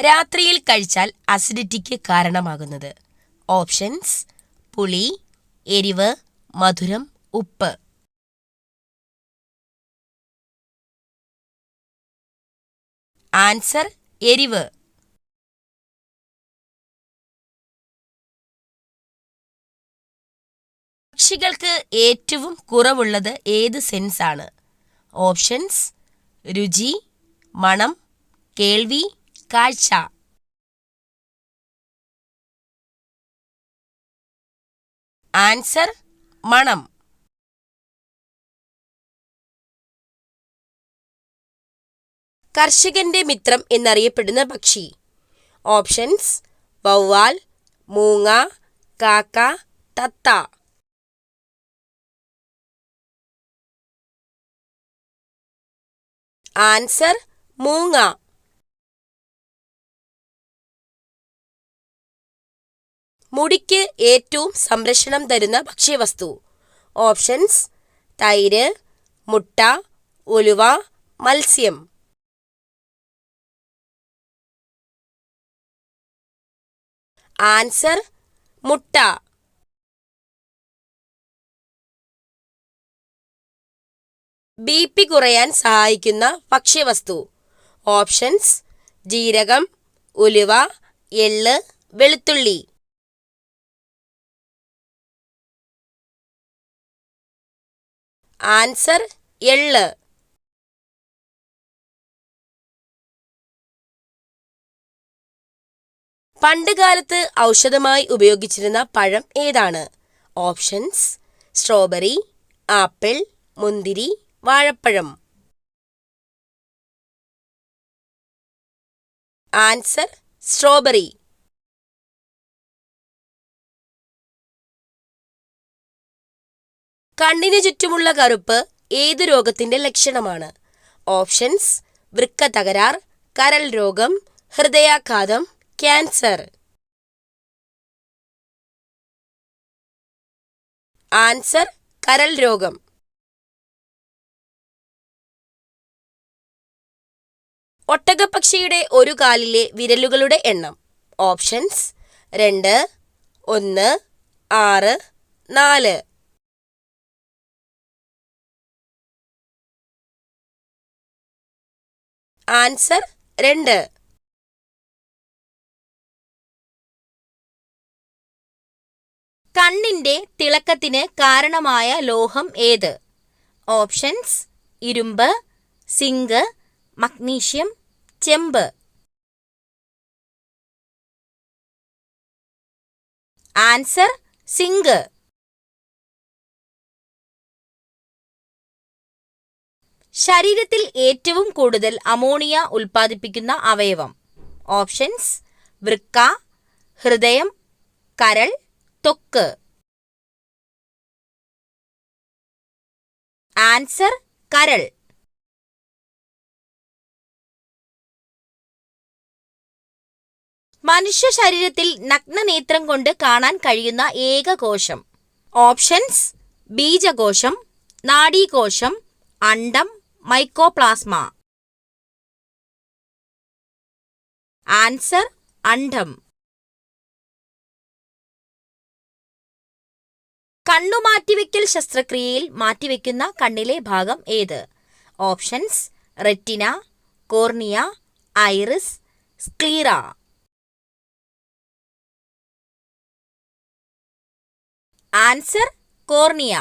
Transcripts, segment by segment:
രാത്രിയിൽ കഴിച്ചാൽ അസിഡിറ്റിക്ക് കാരണമാകുന്നത്? ഓപ്ഷൻസ്: പുളി, എരിവ്, മധുരം, ഉപ്പ്. ആൻസർ: എരിവ്. പക്ഷികൾക്ക് ഏറ്റവും കുറവുള്ളത് ഏത് സെൻസ് ആണ്? ഓപ്ഷൻസ്: രുചി, മണം, കേൾവി, കാഴ്ച. ആൻസർ: മണം. കർഷകന്റെ മിത്രം എന്നറിയപ്പെടുന്ന പക്ഷി. ഓപ്ഷൻസ്: വവ്വാൽ, മൂങ്ങ, കാക്ക, തത്ത. ആൻസർ: മൂങ്ങ. മുടിക്ക് ഏറ്റവും സംരക്ഷണം തരുന്ന ഭക്ഷ്യവസ്തു. ഓപ്ഷൻസ്: തൈര്, മുട്ട, ഉലുവ, മത്സ്യം. ആൻസർ: മുട്ട. ബി.പി കുറയാൻ സഹായിക്കുന്ന ഭക്ഷ്യവസ്തു. ഓപ്ഷൻസ്: ജീരകം, ഉലുവ, എള്ള്, വെളുത്തുള്ളി. ആൻസർ: എള്ള്. പണ്ടുകാലത്ത് ഔഷധമായി ഉപയോഗിച്ചിരുന്ന പഴം ഏതാണ്? ഓപ്ഷൻസ്: സ്ട്രോബെറി, ആപ്പിൾ, മുന്തിരി, വാഴപ്പഴം. Answer: strawberry. കണ്ണിന് ചുറ്റുമുള്ള കറുപ്പ് ഏതു രോഗത്തിന്റെ ലക്ഷണമാണ്? ഓപ്ഷൻസ്: വൃക്ക തകരാർ, കരൾ രോഗം, ഹൃദയാഘാതം, ക്യാൻസർ. ആൻസർ: കരൾ രോഗം. ഒട്ടകപ്പക്ഷിയുടെ ഒരു കാലിലെ വിരലുകളുടെ എണ്ണം. ഓപ്ഷൻസ്: 2, 1, 6, 4. ആൻസർ: 2. കണ്ണിന്റെ തിളക്കത്തിന് കാരണമായ ലോഹം ഏത്? ഓപ്ഷൻസ്: ഇരുമ്പ്, സിങ്ക്, മഗ്നീഷ്യം, ചെമ്പ്. Answer: zinc. ശരീരത്തിൽ ഏറ്റവും കൂടുതൽ അമോണിയ ഉൽപ്പാദിപ്പിക്കുന്ന അവയവം. ഓപ്ഷൻസ്: വൃക്ക, ഹൃദയം, കരൾ, ത്വക്ക്. ആൻസർ: കരൾ. മനുഷ്യ ശരീരത്തിൽ നഗ്നനേത്രം കൊണ്ട് കാണാൻ കഴിയുന്ന ഏക കോശം. ഓപ്ഷൻസ്: ബീജകോശം, നാഡീകോശം, അണ്ഡം, മൈക്കോപ്ലാസ്മ. ആൻസർ: അണ്ഡം. കണ്ണുമാറ്റിവെക്കൽ ശസ്ത്രക്രിയയിൽ മാറ്റിവെക്കുന്ന കണ്ണിലെ ഭാഗം ഏത്? Options: retina, cornea, iris, sclera. Answer: cornea.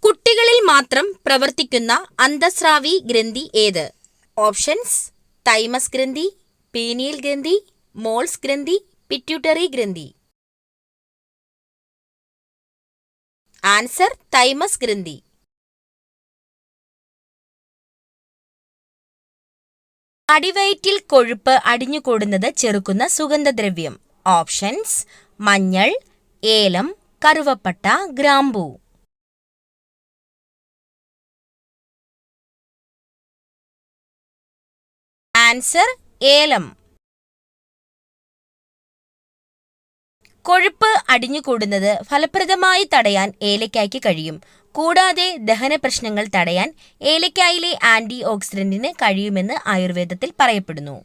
കുട്ടികളിൽ മാത്രം പ്രവർത്തിക്കുന്ന അന്തസ്രാവി ഗ്രന്ഥി ഏത്? ഓപ്ഷൻസ്: തൈമസ് ഗ്രന്ഥി, പീനിയൽ ഗ്രന്ഥി, മോൾസ് ഗ്രന്ഥി, പിറ്റ്യൂട്ടറി ഗ്രന്ഥി. ആൻസർ: തൈമസ് ഗ്രന്ഥി. അടിവയറ്റിൽ കൊഴുപ്പ് അടിഞ്ഞുകൂടുന്നത് ചെറുക്കുന്ന സുഗന്ധദ്രവ്യം. ഓപ്ഷൻസ്: മഞ്ഞൾ, ഏലം, കറുവപ്പട്ട, ഗ്രാമ്പൂ. ആൻസർ: ഏലം. കൊഴുപ്പ് അടിഞ്ഞുകൂടുന്നത് ഫലപ്രദമായി തടയാൻ ഏലയ്ക്കായ്ക്ക് കഴിയും. കൂടാതെ ദഹന പ്രശ്നങ്ങൾ തടയാൻ ഏലക്കായിലെ ആന്റി ഓക്സിഡന്റിന് കഴിയുമെന്ന് ആയുർവേദത്തിൽ പറയപ്പെടുന്നു.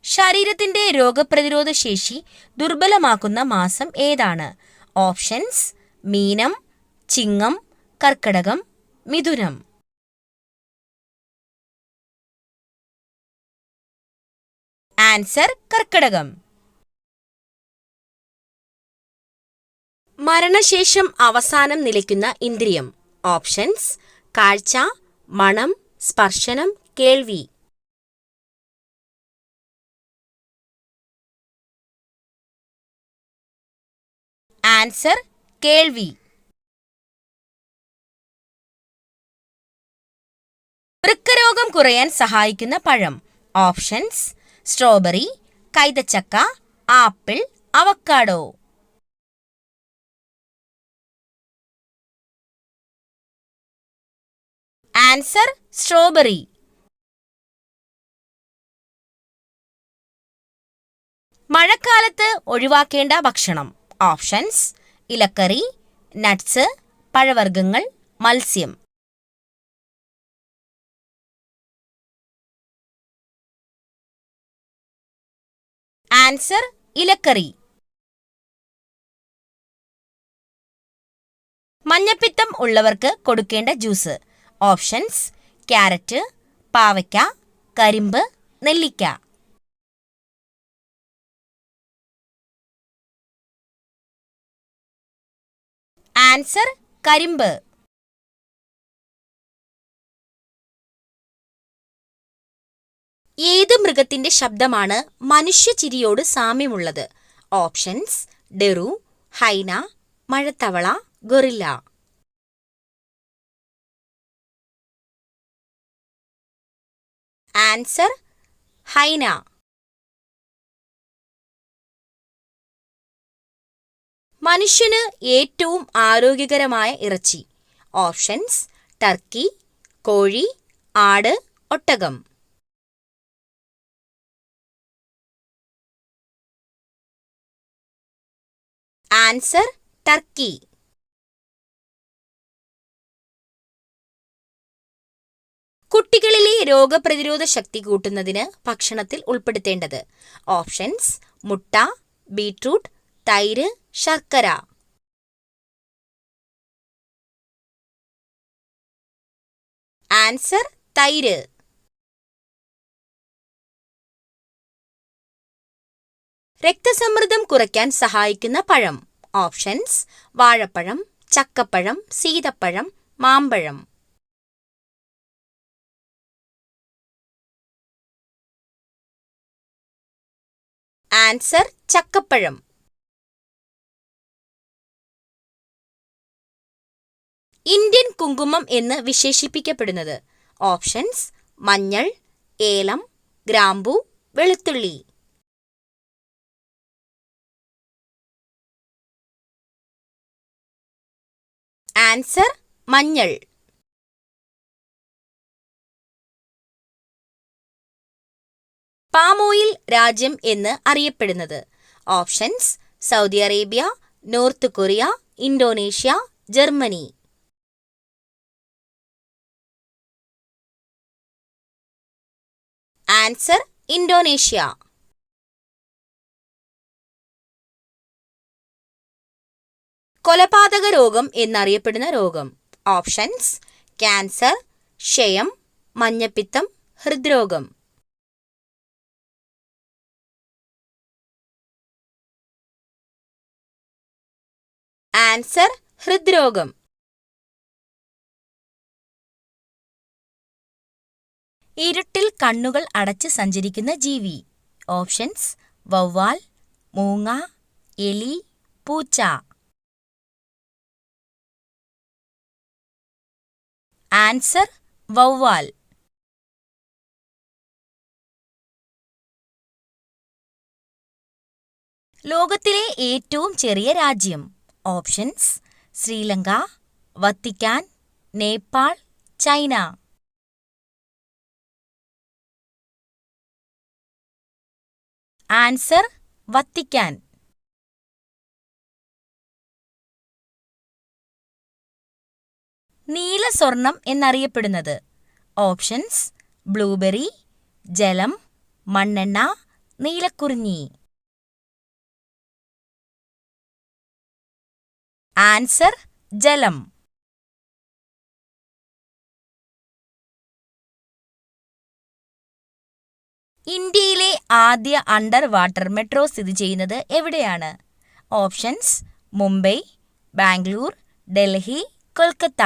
ശരീരത്തിന്റെ രോഗപ്രതിരോധ ശേഷി ദുർബലമാക്കുന്ന മാസം ഏതാണ്? ഓപ്ഷൻസ്: മീനം, ചിങ്ങം, കർക്കടകം, മിഥുനം. ആൻസർ: കർക്കടകം. മരണശേഷം അവസാനം നിലയ്ക്കുന്ന ഇന്ദ്രിയം. ഓപ്ഷൻസ്: കാഴ്ച, മണം, സ്പർശനം, കേൾവി. ആൻസർ: കേൾവി. വൃക്കരോഗം കുറയാൻ സഹായിക്കുന്ന പഴം. ഓപ്ഷൻസ്: സ്ട്രോബെറി, കൈതച്ചക്ക, ആപ്പിൾ, അവക്കാഡോ. Answer: strawberry. മഴക്കാലത്ത് ഒഴിവാക്കേണ്ട ഭക്ഷണം. ഓപ്ഷൻസ്: ഇലക്കറി, നട്ട്സ്, പഴവർഗ്ഗങ്ങൾ, മത്സ്യം. ആൻസർ: ഇലക്കറി. മഞ്ഞപ്പിത്തം ഉള്ളവർക്ക് കൊടുക്കേണ്ട ജ്യൂസ്. ഓപ്ഷൻസ്: ക്യാരറ്റ്, പാവയ്ക്ക, കരിമ്പ്, നെല്ലിക്ക. ആൻസർ: കരിമ്പ്. ഏത് മൃഗത്തിന്റെ ശബ്ദമാണ് മനുഷ്യചിരിയോട് സാമ്യമുള്ളത്? ഓപ്ഷൻസ്: ഡെറു, ഹൈന, മഴത്തവള, ഗൊറില്ല. Answer: hyena. മനുഷ്യന് ഏറ്റവും ആരോഗ്യകരമായ ഇറച്ചി. ഓപ്ഷൻസ്: ടർക്കി, കോഴി, ആട്, ഒട്ടകം. Answer: turkey. കുട്ടികളിലെ രോഗപ്രതിരോധ ശക്തി കൂട്ടുന്നതിന് ഭക്ഷണത്തിൽ ഉൾപ്പെടുത്തേണ്ടത്. ഓപ്ഷൻസ്: മുട്ട, ബീട്രൂട്ട്, തൈര്, ശർക്കര. ആൻസർ: തൈര്. രക്തസമ്മർദ്ദം കുറയ്ക്കാൻ സഹായിക്കുന്ന പഴം. ഓപ്ഷൻസ്: വാഴപ്പഴം, ചക്കപ്പഴം, സീതപ്പഴം, മാമ്പഴം. ആൻസർ: ചക്കപ്പഴം. ഇന്ത്യൻ കുങ്കുമം എന്ന് വിശേഷിപ്പിക്കപ്പെടുന്നത്. ഓപ്ഷൻസ്: മഞ്ഞൾ, ഏലം, ഗ്രാമ്പൂ, വെളുത്തുള്ളി. ആൻസർ: മഞ്ഞൾ. പാം ഓയിൽ രാജ്യം എന്ന് അറിയപ്പെടുന്നത്. Options: Saudi Arabia, north Korea, Indonesia, Germany. Answer: Indonesia. കൊലപാതക രോഗം എന്നറിയപ്പെടുന്ന രോഗം. ഓപ്ഷൻസ്: ക്യാൻസർ, ക്ഷയം, മഞ്ഞപ്പിത്തം, ഹൃദ്രോഗം. ആൻസർ: ഹൃദ്രോഗം. ഇരുട്ടിൽ കണ്ണുകൾ അടച്ച് സഞ്ചരിക്കുന്ന ജീവി. ഓപ്ഷൻസ്: വവ്വാൽ, മൂങ്ങ, എലി, പൂച്ച. ആൻസർ: വവ്വാൽ. ലോകത്തിലെ ഏറ്റവും ചെറിയ രാജ്യം. Options: Sri Lanka, Vatican, Nepal, China. Answer: Vatican. നീല സ്വർണം എന്നറിയപ്പെടുന്നത്? ഓപ്ഷൻസ്: ബ്ലൂബെറി, ജലം, മണ്ണെണ്ണ, നീലക്കുറിഞ്ഞി. ആൻസർ: ജലം. ഇന്ത്യയിലെ ആദ്യ അണ്ടർ വാട്ടർ മെട്രോ സ്ഥിതി ചെയ്യുന്നത് എവിടെയാണ്? ഓപ്ഷൻസ്: മുംബൈ, ബാംഗ്ലൂർ, ഡൽഹി, കൊൽക്കത്ത.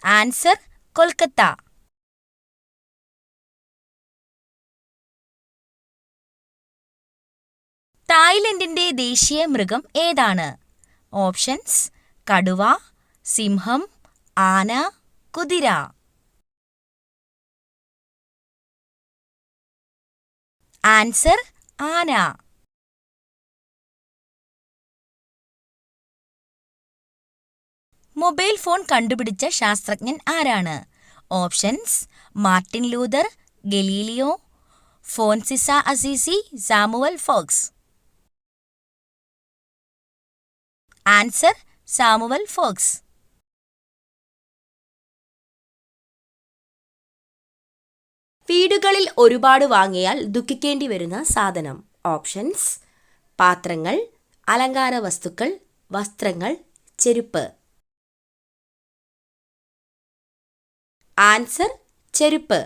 ആൻസർ: കൊൽക്കത്ത. തായ്ലൻഡിന്റെ ദേശീയ മൃഗം ഏതാണ്? ഓപ്ഷൻസ്: കടുവ, സിംഹം, ആന, കുതിര. ആൻസർ: ആന. മൊബൈൽ ഫോൺ കണ്ടുപിടിച്ച ശാസ്ത്രജ്ഞൻ ആരാണ്? Options: Martin Luther, Galileo, Francis Assisi, Samuel Fox. Answer: Samuel Fox. വീടുകളിൽ ഒരുപാട് വാങ്ങിയാൽ ദുഃഖിക്കേണ്ടി വരുന്ന സാധനം. ഓപ്ഷൻസ്: പാത്രങ്ങൾ, അലങ്കാര വസ്തുക്കൾ, വസ്ത്രങ്ങൾ, ചെരുപ്പ്. ആൻസർ: ചെരുപ്പ്.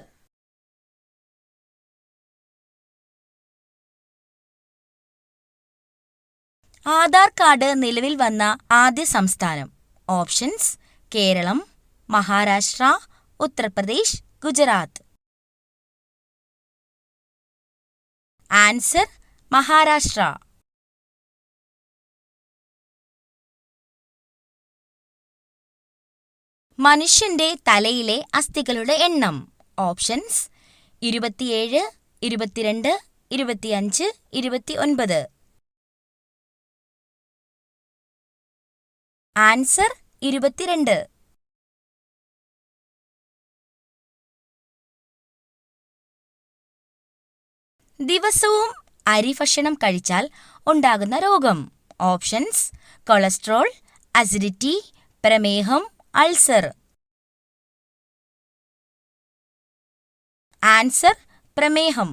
ആധാർ കാർഡ് നിലവിൽ വന്ന ആദ്യ സംസ്ഥാനം. ഓപ്ഷൻസ്: കേരളം, മഹാരാഷ്ട്ര, ഉത്തർപ്രദേശ്, ഗുജറാത്ത്. ആൻസർ: മഹാരാഷ്ട്ര. മനുഷ്യന്റെ തലയിലെ അസ്ഥികളുടെ എണ്ണം. ഓപ്ഷൻസ്: 27, 22, 25, 29. ആൻസർ: 22. ദിവസവും അരിഭക്ഷണം കഴിച്ചാൽ ഉണ്ടാകുന്ന രോഗം. ഓപ്ഷൻസ്: കൊളസ്ട്രോൾ, അസിഡിറ്റി, പ്രമേഹം, അൾസർ. ആൻസർ: പ്രമേഹം.